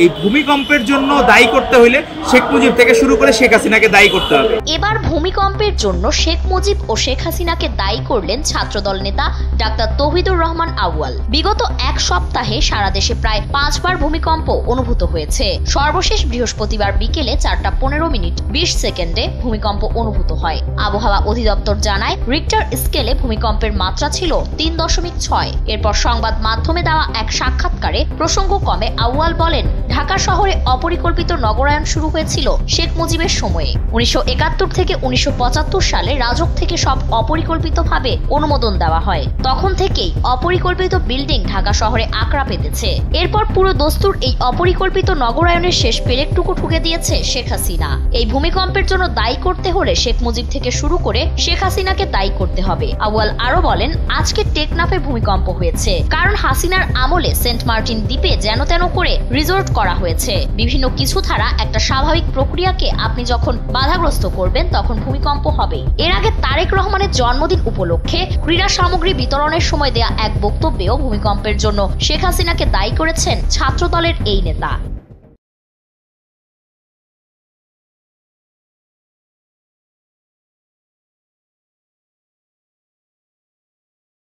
এই ভূমিকম্পের জন্য দায়ী করতে হইলে শেখ মুজিব থেকে শুরু করে শেখ হাসিনাকে দায়ী করতে হবে। এবার ভূমিকম্পের জন্য শেখ মুজিব ও শেখ হাসিনাকে দায়ী করলেন ছাত্রদল নেতা ডাক্তার তৌহিদুর রহমান আউয়াল। বিগত এক সপ্তাহে সারা দেশে প্রায় 5 বার ভূমিকম্প অনুভূত হয়েছে। সর্বশেষ বৃহস্পতিবার বিকেলে 4:15:20 ভূমিকম্প অনুভূত হয়। আবহাওয়া অধিদপ্তর জানায়, রিক্টার স্কেলে ভূমিকম্পের মাত্রা ছিল 3.6। এরপর সংবাদ মাধ্যমে দেওয়া এক সাক্ষাৎকারে প্রসঙ্গ কমে আউয়াল বলেন, ঢাকা শহরে অপরিকল্পিত নগরায়ন শুরু হয়েছিল শেখ মুজিবের সময়ে। 1971 থেকে 1975 সালে রাজক থেকে সব অপরিকল্পিতভাবে অনুমোদন দেওয়া হয়। তখন থেকেই অপরিকল্পিত বিল্ডিং ঢাকা শহরে আকড়া পেতেছে। এরপর পুরো দস্তুর এই অপরিকল্পিত নগরায়নের শেষ পেরেকটুকু ঠুকে দিয়েছে শেখ হাসিনা। এই ভূমিকম্পের জন্য দায়ী করতে হলে শেখ মুজিব থেকে শুরু করে শেখ হাসিনাকে দায়ী করতে হবে। আউয়াল আরো বলেন, আজকে টেকনাফে ভূমিকম্প হয়েছে কারণ হাসিনার আমলে সেন্ট মার্টিন দ্বীপে যেন তেন করে রিসোর্ট করা হয়েছে। বিভিন্ন কিছু ছাড়া একটা স্বাভাবিক প্রক্রিয়াকে আপনি যখন বাধাগ্রস্ত করবেন তখন ভূমিকম্প হবে। এর আগে তারেক রহমানের জন্মদিন উপলক্ষে ক্রীড়া সামগ্রী বিতরণের সময় দেয়া এক বক্তব্যেও ভূমিকম্পের জন্য শেখ হাসিনাকে দায়ী করেছেন ছাত্রদলের এই নেতা।